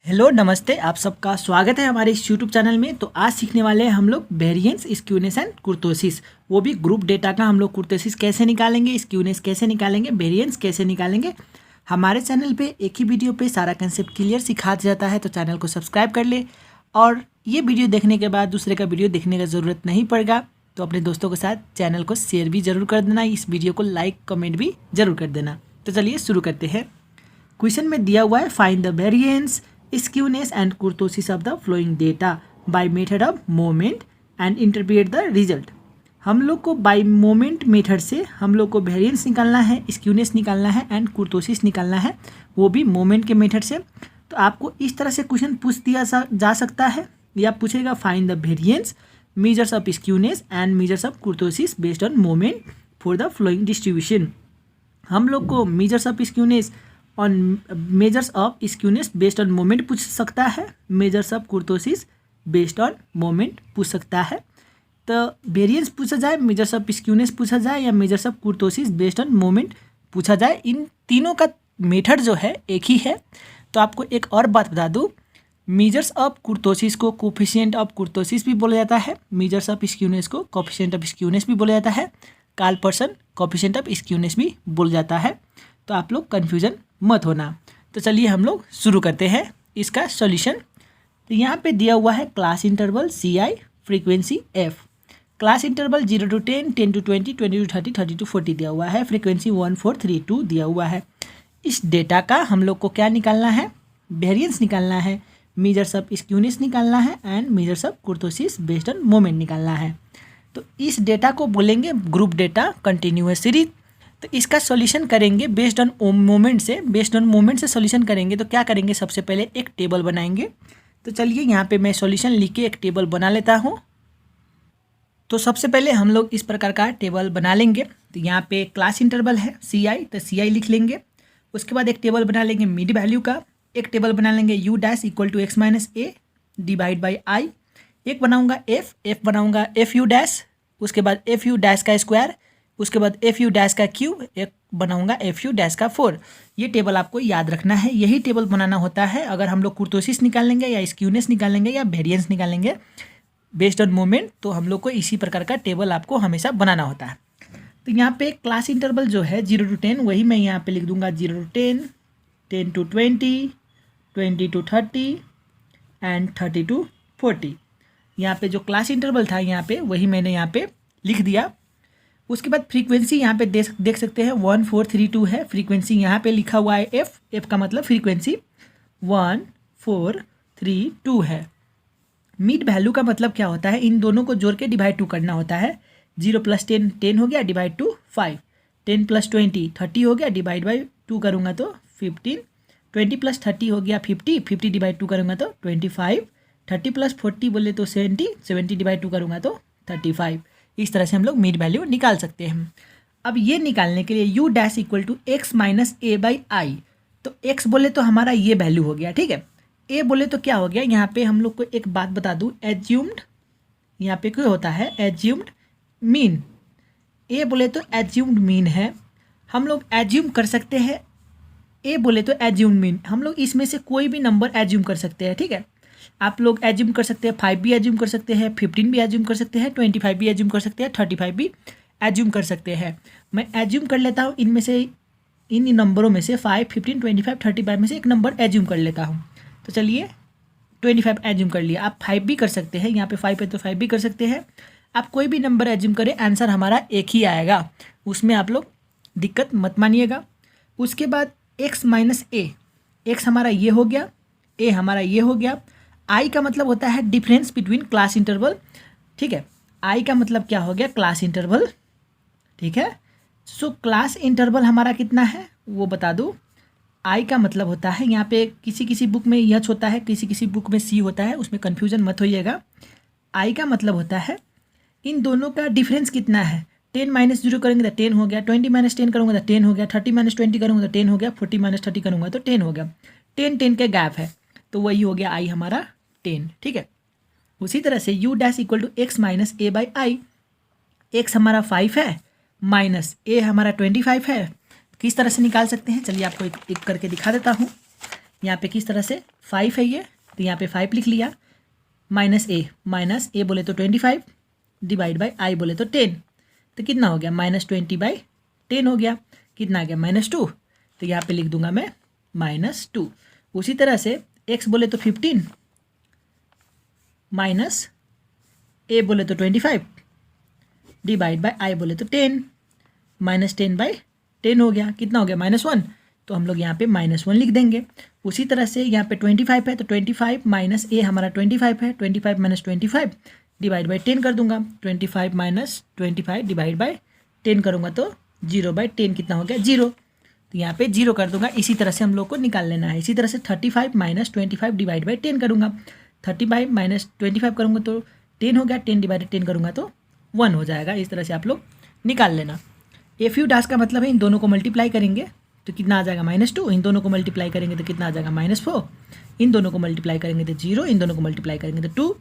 Hello नमस्ते, आप सबका स्वागत है हमारे इस यूट्यूब चैनल में। तो आज सीखने वाले हैं हम लोग वेरिएंस, स्क्यूनेस एंड कुर्तोसिस। वो भी ग्रुप डेटा का हम लोग कुर्तोसिस कैसे निकालेंगे, स्क्यूनेस कैसे निकालेंगे, वेरिएंस कैसे निकालेंगे। हमारे चैनल पे एक ही वीडियो पे सारा कंसेप्ट क्लियर सिखा जाता है, तो चैनल को सब्सक्राइब कर ले। और ये वीडियो देखने के बाद दूसरे का वीडियो देखने का ज़रूरत नहीं पड़ेगा, तो अपने दोस्तों के साथ चैनल को शेयर भी ज़रूर कर देना, इस वीडियो को लाइक कमेंट भी ज़रूर कर देना। तो चलिए शुरू करते हैं। क्वेश्चन में दिया हुआ है find the variance, skewness and kurtosis of the flowing data bye method of moment and interpret the result. हम लोग को बाय मोमेंट मेथड से हम लोग को वेरिएंस निकालना है, स्क्यूनेस निकालना है एंड कुर्तोसिस निकालना है, वो भी मोमेंट के मेथड से। तो आपको इस तरह से क्वेश्चन पूछ दिया जा सकता है, या पूछेगा find the variance, measures of skewness and measures of kurtosis based on moment for the flowing distribution. हम लोग को measures of skewness on measures of skewness based on moment पूछ सकता है, measures of kurtosis based on moment पूछ सकता है। तो वेरिएंस पूछा जाए, मेजर्स ऑफ स्क्यूनेस पूछा जाए, या measures of kurtosis based on moment पूछा जाए, इन तीनों का मेथड जो है एक ही है। तो आपको एक और बात बता दूँ, मेजर्स ऑफ कुर्तोसिस को कोफिशिएंट ऑफ कुर्तोसिस भी बोला जाता है, मेजर्स ऑफ स्क्यूनेस को कोफिशिएंट ऑफ स्क्यूनेस भी बोला जाता है, कार्ल-पर्सन कोफिशिएंट ऑफ स्क्यूनेस भी बोला जाता है। तो आप लोग कन्फ्यूजन मत होना। तो चलिए हम लोग शुरू करते हैं इसका सॉल्यूशन। तो यहाँ पे दिया हुआ है class interval CI, frequency F, class interval 0 to 10, 10 to 20, 20 to 30, 30 to 40 दिया हुआ है, फ्रीक्वेंसी 1432 दिया हुआ है। इस डेटा का हम लोग को क्या निकालना है, वेरिएंस निकालना है, मेजर्स ऑफ स्क्यूनेस निकालना है and measures of kurtosis based on moment निकालना है। तो इस डेटा को बोलेंगे ग्रुप डेटा कंटिन्यूअस सीरीज। तो इसका सॉल्यूशन करेंगे बेस्ड ऑन मोमेंट से, बेस्ड ऑन मोमेंट से सॉल्यूशन करेंगे। तो क्या करेंगे, सबसे पहले एक टेबल बनाएंगे। तो चलिए यहाँ पे मैं सॉल्यूशन लिख के एक टेबल बना लेता हूँ। तो सबसे पहले हम लोग इस प्रकार का टेबल बना लेंगे। तो यहाँ पे क्लास इंटरवल है CI, तो CI लिख लेंगे। उसके बाद एक टेबल बना लेंगे मिड वैल्यू का, एक टेबल बना लेंगे U dash equal to x minus A divide by i, एक बनाऊँगा F बनाऊँगा FU डैश, उसके बाद FU डैश का स्क्वायर, उसके बाद FU डैश का क्यूब, एक बनाऊंगा FU डैश का 4। ये टेबल आपको याद रखना है, यही टेबल बनाना होता है अगर हम लोग कुर्तोसिस निकालेंगे या स्क्यूनेस निकालेंगे या वेरिएंस निकालेंगे बेस्ड ऑन मोमेंट। तो हम लोग को इसी प्रकार का टेबल आपको हमेशा बनाना होता है। तो यहाँ पे क्लास इंटरवल जो है 0 to 10, वही मैं यहाँ पे लिख दूंगा 0 to 10, 10 to 20, 20 to 30 and 30 to 40। यहाँ पे जो क्लास इंटरवल था यहाँ पे वही मैंने यहाँ पे लिख दिया। उसके बाद फ्रीक्वेंसी यहाँ पे देख सकते हैं 1432 है, फ्रीक्वेंसी यहाँ पे लिखा हुआ है F का मतलब फ्रीक्वेंसी 1432 है। मिड वैल्यू का मतलब क्या होता है, इन दोनों को जोड़ के डिवाइड 2 करना होता है। 0 + 10 10 हो गया, डिवाइड टू 5, 10 + 20 30 हो गया, डिवाइड बाई 2 करूँगा तो 15, 20 + 30 हो गया 50, 50 डिवाइड 2 करूँगा तो 25, 30 + 40 बोले तो 70, 70 डिवाइड 2 करूँगा तो 35। इस तरह से हम लोग मिड वैल्यू निकाल सकते हैं। अब ये निकालने के लिए U dash equal to x minus A by i. तो x बोले तो हमारा ये वैल्यू हो गया, ठीक है। a बोले तो क्या हो गया, यहाँ पे हम लोग को एक बात बता दूँ, एज्यूम्ड, यहाँ पे क्या होता है एज्यूम्ड मीन। a बोले तो एज्यूम्ड मीन है, हम लोग एज्यूम कर सकते हैं। a बोले तो एज्यूम्ड मीन, हम लोग इसमें से कोई भी नंबर एज्यूम कर सकते हैं, ठीक है। आप लोग एज्यूम कर सकते हैं 5 भी एज्यूम कर सकते हैं, 15 भी एज्यूम कर सकते हैं, 25 भी एज्यूम कर सकते हैं, 35 भी एज्यूम कर सकते हैं। मैं एज्यूम कर लेता हूँ इनमें से, इन नंबरों में से 5, 15, 25, 35 में से एक नंबर एज्यूम कर लेता हूँ। तो चलिए 25 एज्यूम कर लिया। आप 5 भी कर सकते हैं, यहाँ पे 5 है तो 5 भी कर सकते हैं। आप कोई भी नंबर एज्यूम करें, आंसर हमारा एक ही आएगा, उसमें आप लोग दिक्कत मत मानिएगा। उसके बाद x माइनस ए, एक्स हमारा ये हो गया, a हमारा ये हो गया। I का मतलब होता है डिफरेंस बिटवीन क्लास इंटरवल, ठीक है। I का मतलब क्या हो गया, क्लास इंटरवल, ठीक है। सो क्लास इंटरवल हमारा कितना है वो बता दूँ। I का मतलब होता है, यहाँ पे किसी किसी बुक में H होता है, किसी किसी बुक में C होता है, उसमें कन्फ्यूजन मत होइएगा। I का मतलब होता है इन दोनों का डिफरेंस कितना है। 10 - 0 करेंगे तो 10 हो गया, 20 - 10 करूँगा तो 10 हो गया, 30 - 20 करूँगा तो 10 हो गया, 40 - 30 करूँगा तो 10 हो गया। 10 के गैप है, तो वही हो गया I हमारा 10, ठीक है। उसी तरह से U dash equal to x minus A by i, x हमारा 5 है माइनस a हमारा 25 है। किस तरह से निकाल सकते हैं, चलिए आपको एक करके दिखा देता हूँ। यहाँ पे किस तरह से 5 है ये, तो यहाँ पे 5 लिख लिया, माइनस ए बोले तो 25 डिवाइड बाई आई बोले तो 10, तो कितना हो गया -20/10 हो गया, कितना आ गया -2, तो यहाँ पे लिख दूंगा मैं -2। उसी तरह से x बोले तो 15 माइनस ए बोले तो 25 डिवाइड बाई आई बोले तो 10, -10/10 हो गया, कितना हो गया -1, तो हम लोग यहाँ पे -1 लिख देंगे। उसी तरह से यहाँ पे 25 है तो 25 माइनस ए हमारा 25 है, 25 माइनस 25 डिवाइड बाई 10 कर दूंगा, 25 माइनस 25 डिवाइड बाई 10 करूँगा तो 0/10 कितना हो गया 0, तो यहाँ पे 0 कर दूंगा। इसी तरह से हम लोग को निकाल लेना है। इसी तरह से 35 माइनस 25 डिवाइड बाई 10 करूँगा, 35 माइनस 25 करूँगा तो 10 हो गया, 10 डिवाइड 10 करूँगा तो 1 हो जाएगा। इस तरह से आप लोग निकाल लेना। एफ यू डैश का मतलब है इन दोनों को मल्टीप्लाई करेंगे तो कितना आ जाएगा -2, इन दोनों को मल्टीप्लाई करेंगे तो कितना आ जाएगा -4, इन दोनों को मल्टीप्लाई करेंगे तो 0, इन दोनों को मल्टीप्लाई करेंगे तो 2।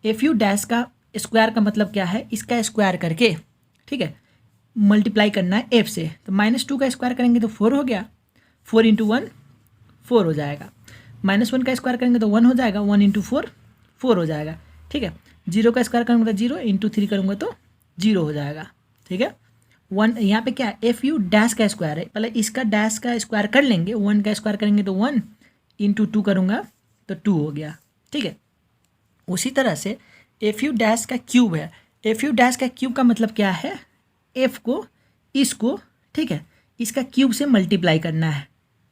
एफ यू डैश का स्क्वायर का मतलब क्या है, इसका स्क्वायर करके, ठीक है, मल्टीप्लाई करना है एफ से, तो -2 का स्क्वायर करेंगे तो 4 हो गया, 4 × 1 4 हो जाएगा, -1 का स्क्वायर करेंगे तो 1 हो जाएगा, 1 × 4 4 हो जाएगा, ठीक है। 0 का स्क्वायर करूँगा तो 0, × 3 करूँगा तो 0 हो जाएगा, ठीक है। 1 यहाँ पे क्या है, एफ यू डैश का स्क्वायर है, पहले इसका डैश का स्क्वायर कर लेंगे, 1 का स्क्वायर करेंगे तो 1 × 2 करूँगा तो 2 हो गया, ठीक है। उसी तरह से एफ यू डैश का क्यूब है, एफ यू डैश का क्यूब का मतलब क्या है, एफ को इसको, ठीक है, इसका क्यूब से मल्टीप्लाई करना है,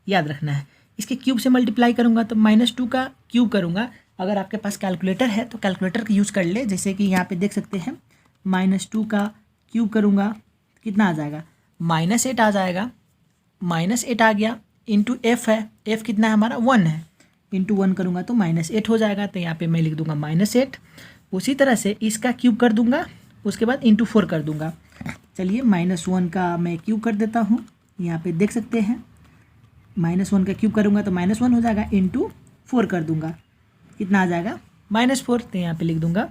याद रखना है। इसके क्यूब से मल्टीप्लाई करूँगा तो -2 का क्यूब करूँगा। अगर आपके पास कैलकुलेटर है तो कैलकुलेटर का यूज़ कर ले, जैसे कि यहाँ पे देख सकते हैं, -2 का क्यूब करूँगा कितना आ जाएगा, -8 आ जाएगा, -8 आ गया, इंटू एफ है, एफ कितना है हमारा 1 है, इंटू 1 करूँगा तो -8 हो जाएगा, तो यहाँ पे मैं लिख दूँगा -8। उसी तरह से इसका क्यूब कर दूँगा, उसके बाद इंटू 4 कर दूँगा। चलिए -1 का मैं क्यूब कर देता हूँ, यहाँ पे देख सकते हैं, -1 का क्यूब करूँगा तो -1 हो जाएगा, इंटू 4 कर दूँगा, कितना आ जाएगा -4, तो यहाँ पे लिख दूँगा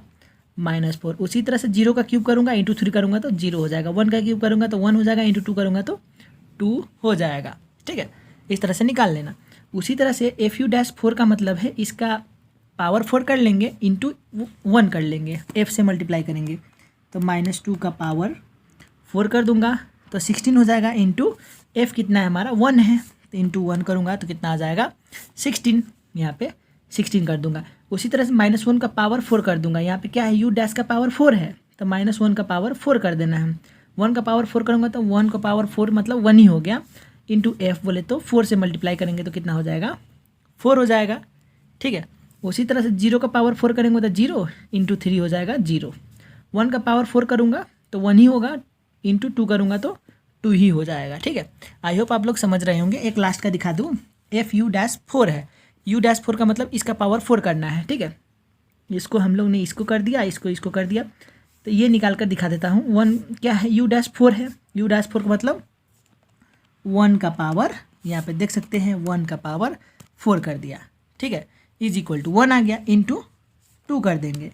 -4। उसी तरह से 0 का क्यूब करूँगा, इंटू 3 करूँगा तो 0 हो जाएगा, 1 का क्यूब करूँगा तो 1 हो जाएगा, इंटू 2 करूँगा तो 2 हो जाएगा, ठीक है। इस तरह से निकाल लेना। उसी तरह से एफ यू डैश 4 का मतलब है इसका पावर 4 कर लेंगे, इंटू 1 कर लेंगे, एफ से मल्टीप्लाई करेंगे तो -2 का पावर 4 कर दूंगा तो 16 हो जाएगा, इंटू एफ कितना है हमारा 1 है, तो इंटू 1 करूँगा तो कितना आ जाएगा 16, यहाँ पे 16 कर दूंगा। उसी तरह से -1 का पावर 4 कर दूंगा, यहाँ पे क्या है, यू डैश का पावर 4 है तो -1 का पावर 4 कर देना है। 1 का पावर 4 करूँगा तो 1 का पावर 4 मतलब 1 ही हो गया, इंटू एफ बोले तो 4 से मल्टीप्लाई करेंगे तो कितना हो जाएगा 4 हो जाएगा, ठीक है। उसी तरह से 0 का पावर 4 करेंगे तो 0, इंटू 3 हो जाएगा 0। 1 का पावर 4 करूँगा तो 1 ही होगा, इंटू 2 करूँगा तो 2 ही हो जाएगा, ठीक है। आई होप आप लोग समझ रहे होंगे। एक लास्ट का दिखा दूँ, एफ यू डैश 4 है, यू डैश 4 का मतलब इसका पावर 4 करना है, ठीक है। इसको हम लोग ने इसको कर दिया, इसको कर दिया, तो ये निकाल कर दिखा देता हूँ। 1 क्या है, यू डैश 4 है, यू डैश 4 का मतलब 1 का पावर, यहाँ पे देख सकते हैं 1 का पावर 4 कर दिया, ठीक है, इज इक्वल टू 1 आ गया, इंटू 2 कर देंगे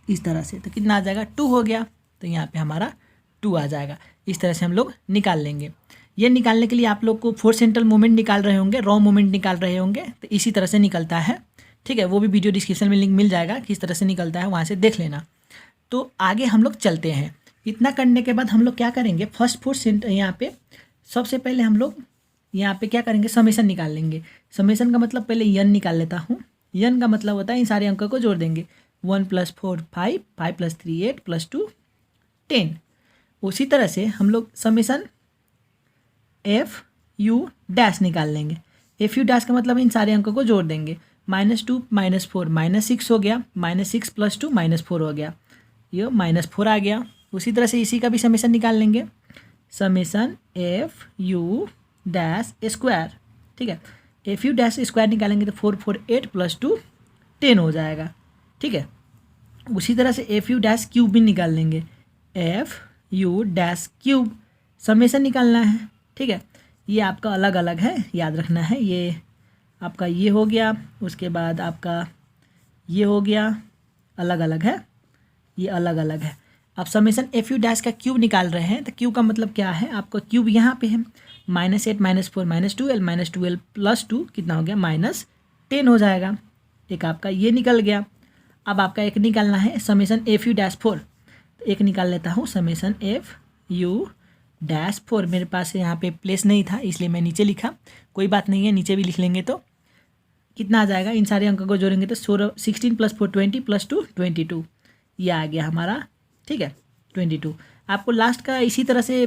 इस तरह से, तो कितना आ जाएगा 2 हो गया, तो यहाँ पे हमारा 2 आ जाएगा। इस तरह से हम लोग निकाल लेंगे। ये निकालने के लिए आप लोग को फोर्थ सेंट्रल मोमेंट निकाल रहे होंगे, रॉ मोमेंट निकाल रहे होंगे, तो इसी तरह से निकलता है, ठीक है। वो भी वीडियो डिस्क्रिप्शन में लिंक मिल जाएगा, किस तरह से निकलता है, वहाँ से देख लेना। तो आगे हम लोग चलते हैं। इतना करने के बाद हम लोग क्या करेंगे, फर्स्ट फोर्थ सेंटर यहाँ पे सबसे पहले हम लोग यहाँ पे क्या करेंगे, समेसन निकाल लेंगे। समेसन का मतलब पहले यन निकाल लेता हूँ। यन का मतलब होता है इन सारे अंकों को जोड़ देंगे, 1 + 4 5, 5 + 3 8 + 2 10। उसी तरह से हम लोग समेसन एफ यू डैश निकाल लेंगे। एफ यू डैश का मतलब इन सारे अंकों को जोड़ देंगे, -2 -4 -6 हो गया, -6 + 2 -4 हो गया, ये -4 आ गया। उसी तरह से इसी का भी समेसन निकाल लेंगे, summation F U dash square, ठीक है। एफ यू डैश स्क्वायर निकालेंगे तो 4 4 8 + 2 10 हो जाएगा, ठीक है। उसी तरह से एफ यू डैश क्यूब भी निकाल लेंगे, F U dash cube summation निकालना है, ठीक है। ये आपका अलग अलग है, याद रखना है। ये आपका ये हो गया, उसके बाद आपका ये हो गया, अलग अलग है, ये अलग अलग है। अब समेसन एफ यू डैश का क्यूब निकाल रहे हैं, तो क्यूब का मतलब क्या है, आपका क्यूब यहाँ पे है -8 -4 -12 प्लस 2 कितना हो गया -10 हो जाएगा। एक आपका ये निकल गया। अब आपका एक निकालना है समेसन एफ यू डैश 4। तो एक निकाल लेता हूँ समेसन एफ यू डैश 4। मेरे पास यहाँ पे प्लेस नहीं था इसलिए मैं नीचे लिखा, कोई बात नहीं है, नीचे भी लिख लेंगे। तो कितना आ जाएगा, इन सारे अंकों को जोड़ेंगे तो 16 + 4 20 + 2 22, ये आ गया हमारा, ठीक है 22। आपको लास्ट का इसी तरह से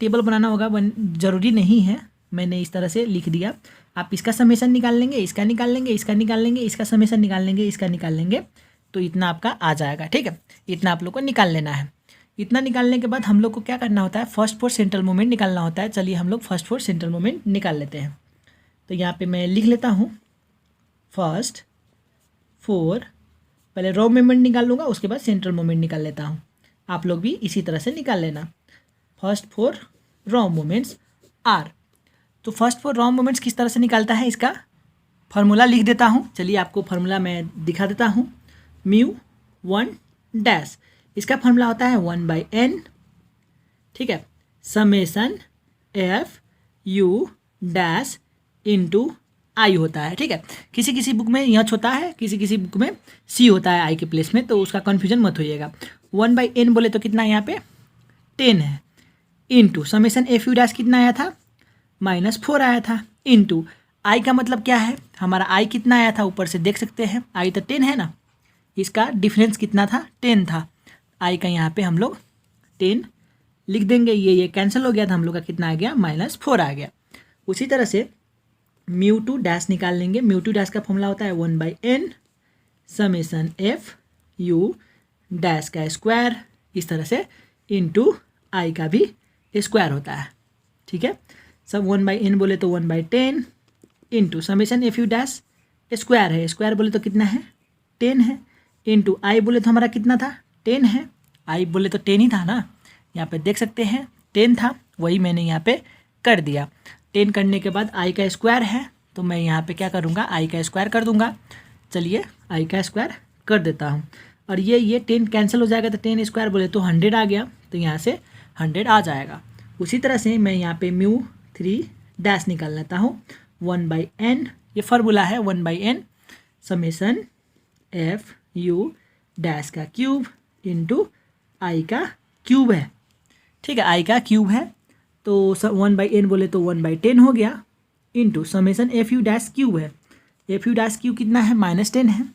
टेबल बनाना होगा, ज़रूरी नहीं है, मैंने इस तरह से लिख दिया। आप इसका समेसन निकाल लेंगे, इसका निकाल लेंगे, इसका निकाल लेंगे, इसका समेसन निकाल लेंगे, इसका निकाल लेंगे, तो इतना आपका आ जाएगा, ठीक है। इतना आप लोग को निकाल लेना है। इतना निकालने के बाद हम लोग को क्या करना होता है, फर्स्ट फोर्स सेंट्रल मोमेंट निकालना होता है। चलिए हम लोग फर्स्ट फोर्स सेंट्रल मोमेंट निकाल लेते हैं। तो यहाँ पे मैं लिख लेता हूँ फर्स्ट 4, पहले रॉ मोमेंट निकाल लूँगा, उसके बाद सेंट्रल मोमेंट निकाल लेता हूँ। आप लोग भी इसी तरह से निकाल लेना। First 4 raw moments are. तो फर्स्ट 4 रॉ मोमेंट्स किस तरह से निकालता है, इसका फार्मूला लिख देता हूँ। चलिए आपको फार्मूला मैं दिखा देता हूँ। μ1 डैश, इसका फार्मूला होता है 1/n, ठीक है, summation F U dash into I होता है, ठीक है। किसी किसी बुक में यच होता है, किसी किसी बुक में सी होता है आई के प्लेस में, तो उसका कन्फ्यूजन मत होइएगा। 1/n बोले तो कितना यहाँ पे 10 है, into summation F U dash कितना आया था -4 आया था, इंटू आई का मतलब क्या है, हमारा आई कितना आया था ऊपर से देख सकते हैं, आई तो 10 है ना, इसका डिफरेंस कितना था 10 था। आई का यहाँ पे हम लोग 10 लिख देंगे, ये कैंसिल हो गया था, हम लोग का कितना आ गया -4 आ गया। उसी तरह से μ2 डैश निकाल लेंगे। μ2 डैश का फॉर्मूला होता है 1/n summation F U dash का स्क्वायर, इस तरह से, इंटू आई का भी स्क्वायर होता है, ठीक है। सब 1/n बोले तो 1/10 into summation F U dash square है, स्क्वायर बोले तो कितना है 10 है, इंटू आई बोले तो हमारा कितना था 10 है, आई बोले तो 10 ही था ना, यहाँ पे देख सकते हैं 10 था, वही मैंने यहाँ पे कर दिया। 10 करने के बाद आई का स्क्वायर है, तो मैं यहाँ पे क्या करूँगा, आई का स्क्वायर कर दूँगा। चलिए आई का स्क्वायर कर देता हूँ, और ये 10 कैंसिल हो जाएगा, तो 10 स्क्वायर बोले तो 100 आ गया, तो यहाँ से 100 आ जाएगा। उसी तरह से मैं यहाँ पे μ3 डैश निकाल लेता हूँ। 1/n, ये फार्मूला है 1/n summation F U dash का क्यूब इंटू आई का क्यूब है, ठीक है, आई का क्यूब है, तो 1/n बोले तो 1/10 हो गया, into summation F U dash cube है, एफ यू डैश क्यूब कितना है -10 है,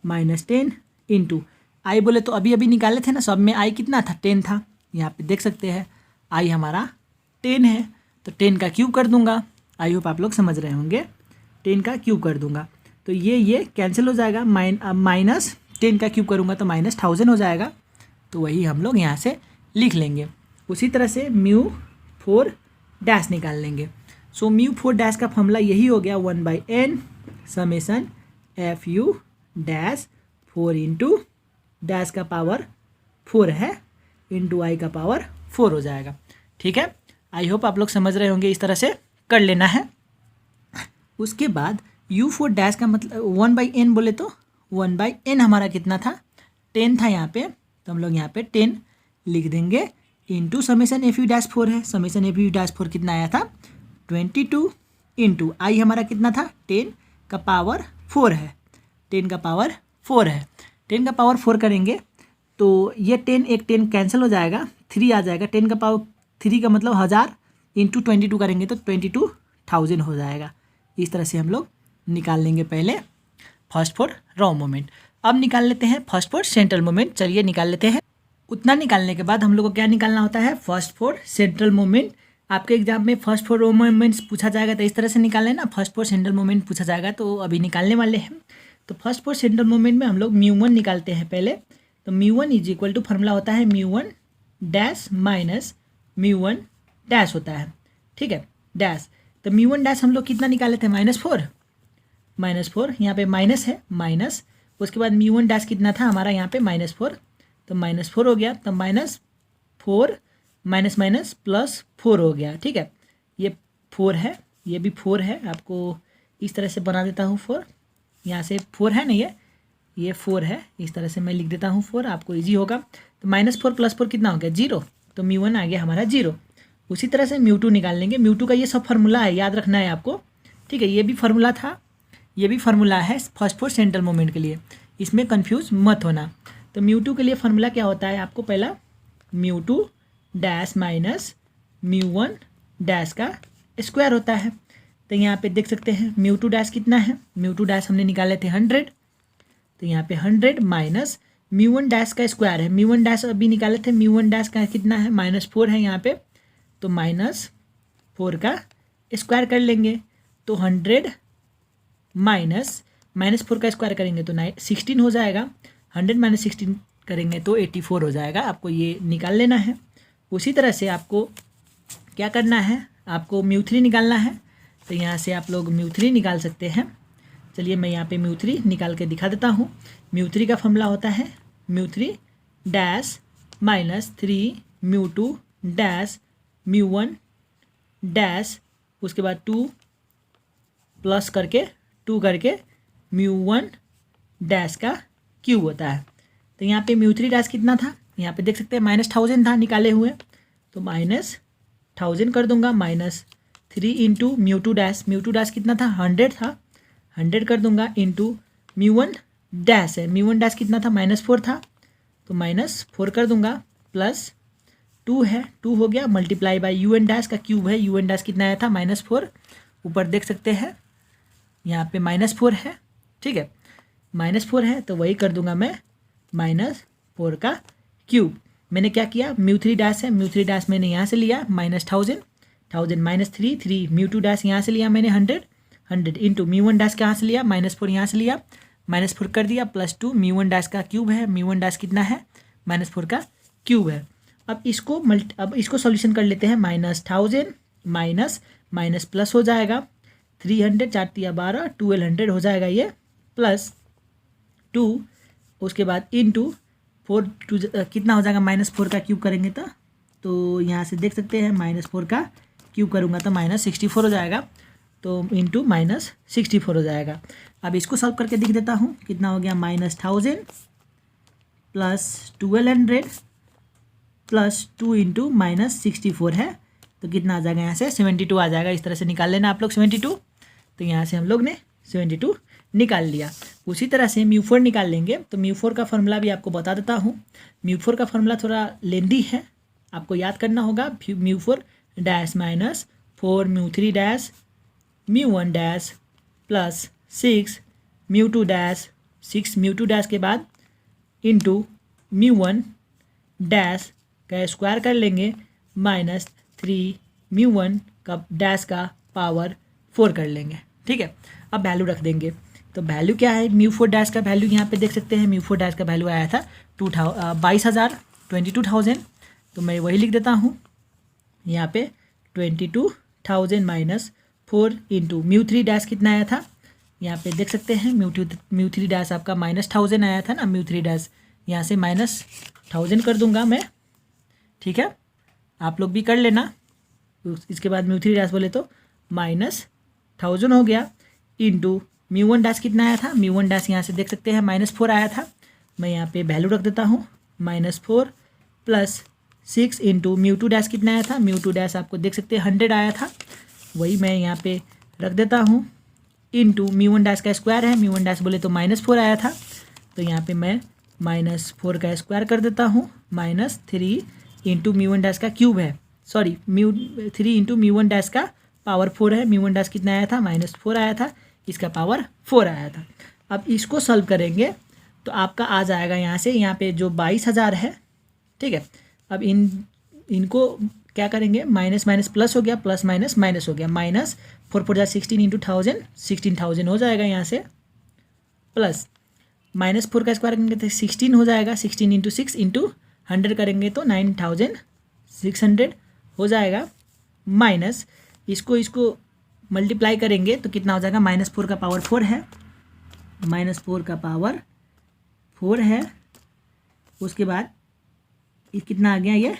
-10 इंटू आई बोले तो अभी अभी निकाले थे ना, सब में आई कितना था 10 था, यहाँ पे देख सकते हैं आई हमारा 10 है, तो 10 का क्यूब कर दूंगा। आई होप आप लोग समझ रहे होंगे, 10 का क्यूब कर दूंगा, तो ये कैंसिल हो जाएगा, -10 का क्यूब करूँगा तो -1000 हो जाएगा, तो वही हम लोग यहाँ से लिख लेंगे। उसी तरह से μ4 डैश निकाल लेंगे। सो μ4 डैश का फॉर्मूला यही हो गया 1/n summation F U dash 4 into dash का पावर 4 है इंटू आई का पावर 4 हो जाएगा, ठीक है। आई होप आप लोग समझ रहे होंगे, इस तरह से कर लेना है। उसके बाद u4 डैश का मतलब 1/n बोले तो 1/n हमारा कितना था 10 था यहाँ पे, तो हम लोग यहाँ पे 10 लिख देंगे, into summation F U dash 4 है, समेसन एफ यू डैश 4 कितना आया था 22, इंटू आई हमारा कितना था 10 का पावर 4 है, 10 का पावर 4 है, 10 का पावर 4 करेंगे तो ये 10 एक 10 कैंसिल हो जाएगा, 3 आ जाएगा, 10 का पावर 3 का मतलब 1000 इंटू 22 करेंगे तो 22,000 हो जाएगा। इस तरह से हम लोग निकाल लेंगे पहले फर्स्ट 4 रॉ मोमेंट। अब निकाल लेते हैं फर्स्ट 4 सेंट्रल मोमेंट। चलिए निकाल लेते हैं। उतना निकालने के बाद हम लोग को क्या निकालना होता है, फर्स्ट 4 सेंट्रल मोमेंट। आपके एग्जाम में फर्स्ट 4 रॉ मोमेंट्स पूछा जाएगा तो इस तरह से निकाल लेना, फर्स्ट 4 सेंट्रल मोमेंट पूछा जाएगा तो अभी निकालने वाले हैं। तो फर्स्ट 4 सेंट्रल मोमेंट में हम लोग μ1 निकालते हैं पहले। तो μ1 इज इक्वल टू फार्मूला होता है μ1 डैश माइनस μ1 डैश होता है, ठीक है, डैश। तो μ1 डैश हम लोग कितना निकाले थे -4, यहाँ पे माइनस है, माइनस, उसके बाद μ1 डैश कितना था हमारा यहाँ पे -4, तो -4 हो गया, तो -4 माइनस माइनस प्लस 4 हो गया, ठीक है। ये 4 है, ये भी 4 है, आपको इस तरह से बना देता हूँ 4, यहाँ से 4 है ना, ये 4 है, इस तरह से मैं लिख देता हूँ 4, आपको इजी होगा। तो -4 + 4 कितना हो गया 0, तो μ1 आ गया हमारा 0। उसी तरह से μ2 निकाल लेंगे। μ2 का ये सब फार्मूला है, याद रखना है आपको, ठीक है। ये भी फार्मूला था, ये भी फार्मूला है फर्स्ट फोर्स सेंट्रल मोमेंट के लिए, इसमें कंफ्यूज मत होना। तो μ2 के लिए फार्मूला क्या होता है, आपको पहला μ2 डैश माइनस μ1 डैश का स्क्वायर होता है। तो यहाँ पे देख सकते हैं μ2 डैश कितना है, μ2 डैश हमने निकाले थे 100, तो यहाँ पे 100 माइनस μ1 डैश का स्क्वायर है। μ1 डैश अभी निकाले थे, μ1 डैश का कितना है -4 है यहाँ पे, तो -4 का स्क्वायर कर लेंगे तो 100 -4 का स्क्वायर करेंगे तो 16 हो जाएगा। 100 - 16 करेंगे तो 84 हो जाएगा। आपको ये निकाल लेना है। उसी तरह से आपको क्या करना है, आपको μ3 निकालना है। तो यहाँ से आप लोग μ3 निकाल सकते हैं। चलिए मैं यहाँ पे μ3 निकाल के दिखा देता हूँ। μ3 का फॉर्मूला होता है μ3 डैश -3 μ2 डैश μ1 डैश, उसके बाद 2 प्लस करके 2 करके μ1 डैश का क्यूब होता है। तो यहाँ पे μ3 डैश कितना था, यहाँ पे देख सकते हैं -1000 था निकाले हुए, तो -1000 कर दूंगा, -3 इंटू μ2 डैश कितना था 100 था, 100 कर दूंगा इंटू μ1 डैश है, μ1 डैश कितना था -4 था, तो -4 कर दूंगा, प्लस 2 है, 2 हो गया, मल्टीप्लाई बाय un डैश का क्यूब है। un डैश कितना आया था -4, ऊपर देख सकते हैं यहाँ पे -4 है, ठीक है, -4 है, तो वही कर दूंगा मैं -4 का क्यूब। मैंने क्या किया, μ3 डैश है, μ3 डैश मैंने यहाँ से लिया -1000 -3 μ2 डैश यहाँ से लिया मैंने 100 इंटू μ1 डैश कहाँ से लिया -4 यहाँ से लिया, -4 कर दिया, +2 μ1 डैश का क्यूब है, μ1 डैश कितना है -4 का क्यूब है। अब इसको सॉल्यूशन कर लेते हैं, -1000 माइनस प्लस हो जाएगा 300, 4 × 12 1200 हो जाएगा ये, +2 उसके बाद इंटू 4 कितना हो जाएगा -4 का क्यूब करेंगे तो यहाँ से देख सकते हैं -4 का क्यूब करूँगा तो -64 हो जाएगा, तो इंटू -64 हो जाएगा। अब इसको सॉल्व करके दिख देता हूँ, कितना हो गया -1000 + 1200 + 2 इंटू -64 है, तो कितना आ जाएगा यहाँ से 72 आ जाएगा। इस तरह से निकाल लेना आप लोग 72, तो यहाँ से हम लोग ने 72 निकाल लिया। उसी तरह से μ4 निकाल लेंगे। तो μ4 का फॉर्मूला भी आपको बता देता हूँ। μ4 का फॉर्मूला थोड़ा लेंदी है, आपको याद करना होगा। μ4 dash -4 μ3 dash μ1 dash plus 6 μ2 dash 6 μ2 dash के बाद इंटू μ1 डैश का स्क्वायर कर लेंगे -3 μ1 का डैश का पावर 4 कर लेंगे, ठीक है। अब वैल्यू रख देंगे, तो वैल्यू क्या है, μ4 डैश का वैल्यू यहाँ पे देख सकते हैं। μ4 डैश का वैल्यू आया था 22,000 तो मैं वही लिख देता हूँ यहाँ पे 22,000 -4 इंटू μ3 डैश कितना आया था, यहाँ पे देख सकते हैं μ3 डैश आपका -1000 आया था ना, μ3 डैश यहाँ से -1000 कर दूंगा मैं, ठीक है, आप लोग भी कर लेना। इसके बाद μ3 डैश बोले तो -1000 हो गया इंटू μ1 डैश कितना आया था, μ1 डैश यहाँ से देख सकते हैं -4 आया था, मैं यहाँ पे वैल्यू रख देता हूँ -4 + 6 इंटू μ2 डैश कितना आया था, μ2 डैश आपको देख सकते हैं 100 आया था, वही मैं यहाँ पे रख देता हूँ इंटू μ1 डैश का स्क्वायर है, μ1 डैश बोले तो -4 आया था, तो यहाँ पे मैं -4 का स्क्वायर कर देता हूँ, -3 इंटू μ1 डैश का क्यूब है, सॉरी 3 इंटू μ1 डैश का पावर 4 है। μ1 डैश कितना आया था -4 आया था, इसका पावर 4 आया था। अब इसको सॉल्व करेंगे तो आपका आ जाएगा यहाँ से, यहाँ पे जो 22,000 है, ठीक है। अब इनको क्या करेंगे, माइनस प्लस हो गया, प्लस माइनस हो गया, -4 4 16 इंटू 1000 16,000 हो जाएगा यहाँ से, प्लस -4 का स्क्वायर करेंगे तो 16 हो जाएगा, 16 इंटू 6 इंटू 100 करेंगे तो 9,600 हो जाएगा, माइनस इसको मल्टीप्लाई करेंगे तो कितना हो जाएगा, -4 का पावर 4 है, -4 का पावर 4 है, उसके बाद ये कितना आ गया, ये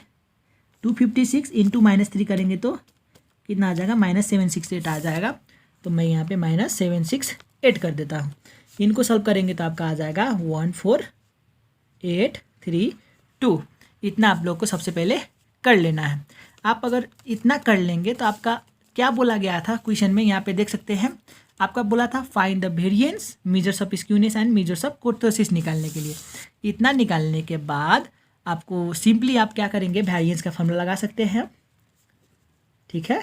256 इंटू -3 करेंगे तो कितना आ जाएगा, -768 आ जाएगा, तो मैं यहाँ पे -768 कर देता हूँ। इनको सॉल्व करेंगे तो आपका आ जाएगा 14832। इतना आप लोग को सबसे पहले कर लेना है। आप अगर इतना कर लेंगे तो आपका क्या बोला गया था क्वेश्चन में, यहाँ पे देख सकते हैं आपका बोला था find the variance measures of skewness and measures of kurtosis निकालने के लिए। इतना निकालने के बाद आपको सिंपली आप क्या करेंगे, वेरिएंस का फॉर्मूला लगा सकते हैं। ठीक है,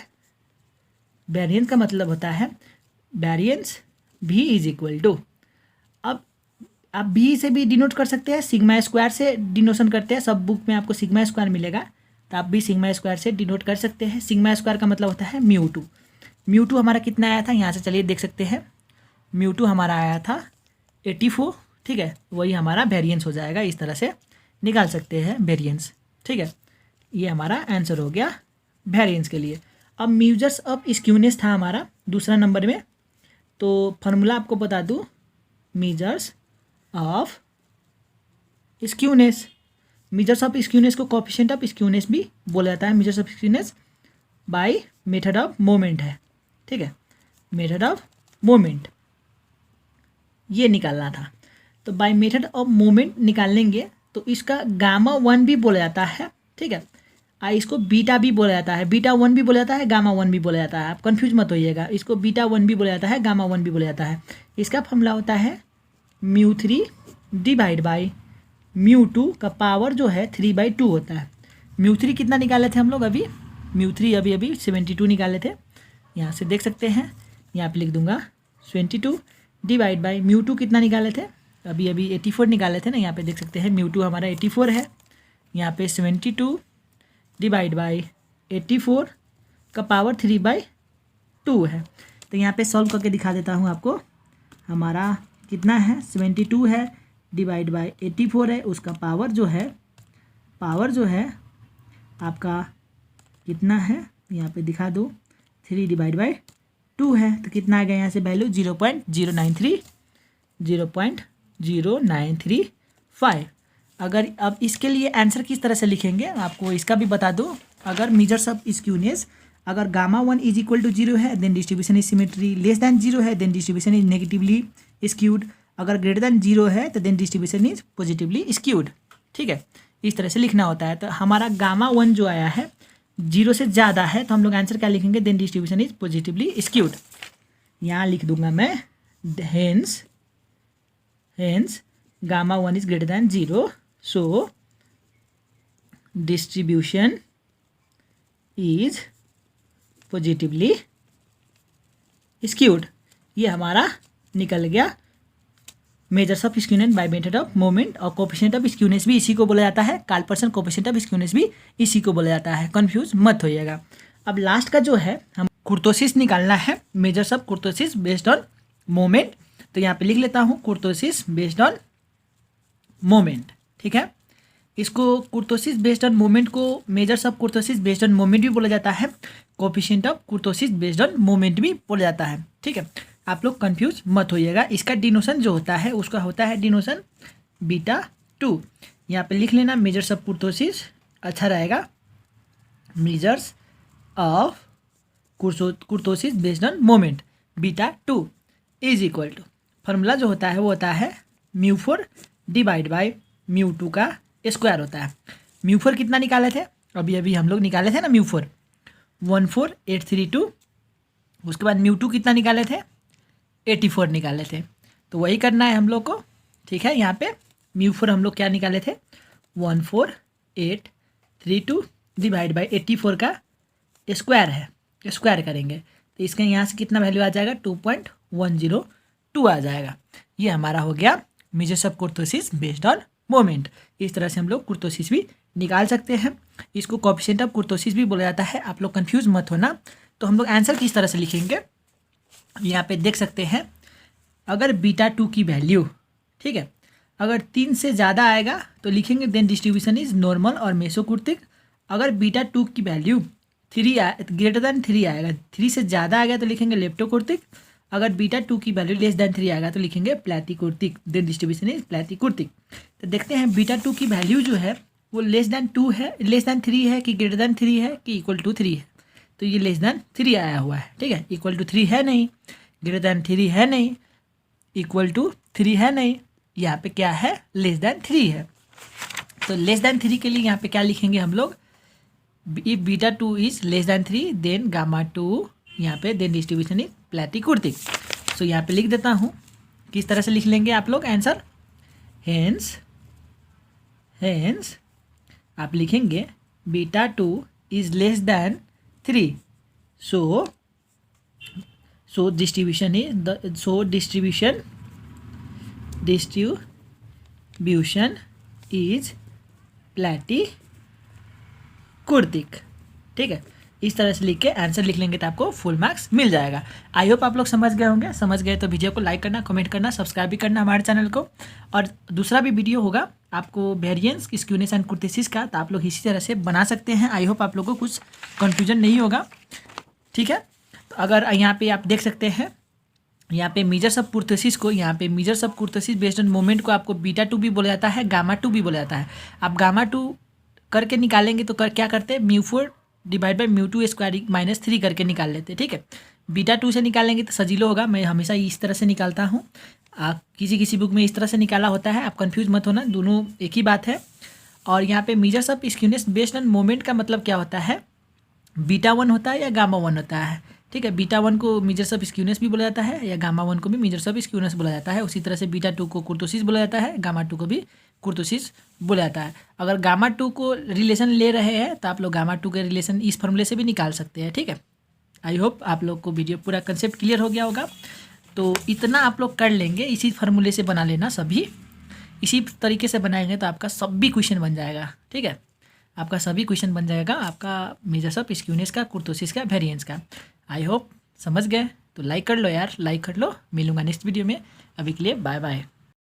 वेरिएंस का मतलब होता है वेरिएंस भी इज इक्वल टू, अब आप भी से भी डिनोट कर सकते हैं, सिग्मा स्क्वायर से डिनोशन करते हैं, सब बुक में आपको सिग्मा स्क्वायर मिलेगा, तो आप भी सिग्मा स्क्वायर से डिनोट कर सकते हैं। सिग्मा स्क्वायर का मतलब होता है म्यू2। म्यू2 हमारा कितना आया था, यहाँ से चलिए देख सकते हैं, म्यू2 हमारा आया था 84। ठीक है, वही हमारा वेरिएंस हो जाएगा, इस तरह से निकाल सकते हैं वेरिएंस। ठीक है, ये हमारा आंसर हो गया वेरिएंस के लिए। अब मेजर्स ऑफ स्क्यूनेस था हमारा दूसरा नंबर में, तो फार्मूला आपको बता दूँ, measures of skewness, measures of skewness को कोएफिशिएंट ऑफ स्क्यूनेस भी बोला जाता है। Measures of skewness by method of moment है। ठीक है, मेथड ऑफ मोमेंट ये निकालना था, तो बाय मेथड ऑफ मोमेंट निकालेंगे तो इसका गामा 1 भी बोला जाता है। ठीक है, इसको बीटा भी बोला जाता है, बीटा 1 भी बोला जाता है, गामा 1 भी बोला जाता है, आप कंफ्यूज मत होइएगा। इसको बीटा 1 भी बोला जाता है, गामा 1 भी बोला जाता है। इसका फॉर्मूला होता है म्यू3 डिवाइड बाई म्यू2 का पावर जो है 3/2 होता है। म्यू3 कितना निकाले थे हम लोग अभी, म्यू3 अभी 72 निकाले थे, यहाँ से देख सकते हैं, यहाँ पे लिख दूंगा 72 डिवाइड बाई म्यू2 कितना निकाले थे, अभी 84 निकाले थे ना, यहाँ पे देख सकते हैं म्यू2 हमारा 84 है, यहाँ पे 72 डिवाइड बाई 84 का पावर 3/2 है। तो यहाँ पे सॉल्व करके दिखा देता हूँ आपको, हमारा कितना है 72 है डिवाइड बाई 84 है, उसका पावर जो है आपका कितना है, यहाँ पे दिखा दो 3 डिवाइड बाई 2 है, तो कितना आ गया यहाँ से वैल्यू 0.0935। अगर अब इसके लिए आंसर किस तरह से लिखेंगे आपको इसका भी बता दो। अगर मेजर्स ऑफ स्क्यूनेस, अगर गामा 1 इज इक्वल टू 0 है then distribution is symmetry, less than 0 है then distribution is negatively skewed, अगर ग्रेटर दैन 0 है तो then distribution is positively skewed. ठीक है, इस तरह से लिखना होता है। तो हमारा गामा 1 जो आया है 0 से ज़्यादा है, तो हम लोग आंसर क्या लिखेंगे, then distribution is positively skewed. यहाँ लिख दूंगा मैं hence gamma 1 is greater than 0, so distribution is positively skewed. ये हमारा निकल गया measures of skewness by method of moment. और कोएफिशिएंट ऑफ स्क्यूनेस भी इसी को बोला जाता है, कार्ल-पर्सन कोएफिशिएंट ऑफ स्क्यूनेस भी इसी को बोला जाता है, कंफ्यूज मत होइएगा। अब लास्ट का जो है हम कुर्तोसिस निकालना है, measures of kurtosis based on moment. तो यहाँ पे लिख लेता हूँ कुर्तोसिस बेस्ड ऑन मोमेंट। ठीक है, इसको कुर्तोसिस बेस्ड ऑन मोमेंट को measures of kurtosis based on moment भी बोला जाता है, coefficient of kurtosis based on moment भी बोला जाता है। ठीक है, आप लोग कंफ्यूज मत होइएगा। इसका डिनोशन जो होता है उसका होता है डिनोशन β2। यहाँ पे लिख लेना मेजर्स ऑफ कुर्तोसिस, अच्छा रहेगा, measures of kurtosis based on moment β2 is equal to, formula जो होता है वो होता है म्यू4 डिवाइड बाई म्यू2 का स्क्वायर होता है। म्यू4 कितना निकाले थे, अभी हम लोग निकाले थे ना म्यू4 14832, उसके बाद म्यू2 कितना निकाले थे 84 निकाले थे, तो वही करना है हम लोग को। ठीक है, यहाँ पे म्यू4 हम लोग क्या निकाले थे 14832 डिवाइड बाई 84 का स्क्वायर है, स्क्वायर करेंगे तो इसका यहाँ से कितना वैल्यू आ जाएगा 2.102 आ जाएगा। ये हमारा हो गया measures of kurtosis based on moment. इस तरह से हम लोग कुर्तोसिस भी निकाल सकते हैं, इसको कोएफिशिएंट ऑफ कुर्तोसिस भी बोला जाता है, आप लोग कंफ्यूज मत होना। तो हम लोग आंसर किस तरह से लिखेंगे, यहाँ पे देख सकते हैं, अगर β2 की वैल्यू, ठीक है, अगर 3 से ज़्यादा आएगा तो लिखेंगे देन डिस्ट्रीब्यूशन इज नॉर्मल और मेसोकुर्तिक। अगर β2 की वैल्यू 3 ग्रेटर दैन 3 आएगा, 3 से ज़्यादा आ गया तो लिखेंगे लेप्टोकुर्तिक। अगर β2 की वैल्यू लेस दैन 3 आएगा तो लिखेंगे प्लैटिकुर्तिक, देन डिस्ट्रीब्यूशन इज प्लैटिकुर्तिक। तो देखते हैं β2 की वैल्यू जो है वो लेस दैन 2 है, लेस दैन 3 है कि ग्रेटर दैन 3 है कि इक्वल टू 3 है, तो ये लेस दैन 3 आया हुआ है। ठीक है, इक्वल टू 3 है नहीं, ग्रेटर दैन 3 है नहीं, इक्वल टू 3 है नहीं, यहाँ पे क्या है, लेस देन 3 है। तो लेस देन 3 के लिए यहाँ पे क्या लिखेंगे हम लोग, if beta 2 is less then 3 then gamma 2, यहाँ पे then distribution is platykurtic. So यहाँ पे लिख देता हूँ, किस तरह से लिख लेंगे आप लोग आंसर, हेंस आप लिखेंगे beta 2 is less then 3, so distribution is platykurtic. ठीक है, इस तरह से लिख के आंसर लिख लेंगे तो आपको फुल मार्क्स मिल जाएगा। आई होप आप लोग समझ गए होंगे। समझ गए तो वीडियो को लाइक करना, कमेंट करना, सब्सक्राइब भी करना हमारे चैनल को। और दूसरा भी वीडियो होगा आपको वेरिएंस, स्क्यूनेस एंड कुर्तोसिस का, तो आप लोग इसी तरह से बना सकते हैं। आई होप आप लोगों को कुछ कन्फ्यूजन नहीं होगा। ठीक है, तो अगर यहाँ पे आप देख सकते हैं, यहाँ पे मेजर्स ऑफ कुर्तोसिस को, यहाँ पे measures of kurtosis based on moment को आपको बीटा 2 भी बोला जाता है, गामा 2 भी बोला जाता है। आप गामा 2 करके निकालेंगे तो क्या करते हैं, μ4 डिवाइड बाई μ2 स्क्वायर -3 करके निकाल लेते हैं। ठीक है, बीटा 2 से निकालेंगे तो सजीलो होगा, मैं हमेशा इस तरह से निकालता हूँ। आप किसी बुक में इस तरह से निकाला होता है, आप कंफ्यूज मत होना, दोनों एक ही बात है। और यहाँ पे measures of skewness based on moment का मतलब क्या होता है, बीटा 1 होता है या गामा 1 होता है। ठीक है, बीटा 1 को मेजर्स ऑफ स्क्यूनेस भी बोला जाता है, या गामा 1 को भी मेजर्स ऑफ स्क्यूनेस बोला जाता है। उसी तरह से बीटा 2 को कुर्तोसिस बोला जाता है, गामा 2 को भी कुर्तोसिस बोला जाता है। अगर गामा 2 को रिलेशन ले रहे हैं तो आप लोग गामा 2 के रिलेशन इस फॉर्मूले से भी निकाल सकते हैं। ठीक है, आई होप आप लोग को वीडियो पूरा कंसेप्ट क्लियर हो गया होगा। तो इतना आप लोग कर लेंगे, इसी फार्मूले से बना लेना, सभी इसी तरीके से बनाएंगे तो आपका सभी क्वेश्चन बन जाएगा। ठीक है, आपका सभी क्वेश्चन बन जाएगा, आपका मेजर्स ऑफ स्क्यूनेस का, कुर्तोसिस का, वेरिएंस का। आई होप समझ गए, तो लाइक कर लो यार, लाइक कर लो। मिलूंगा नेक्स्ट वीडियो में, अभी के लिए बाय बाय।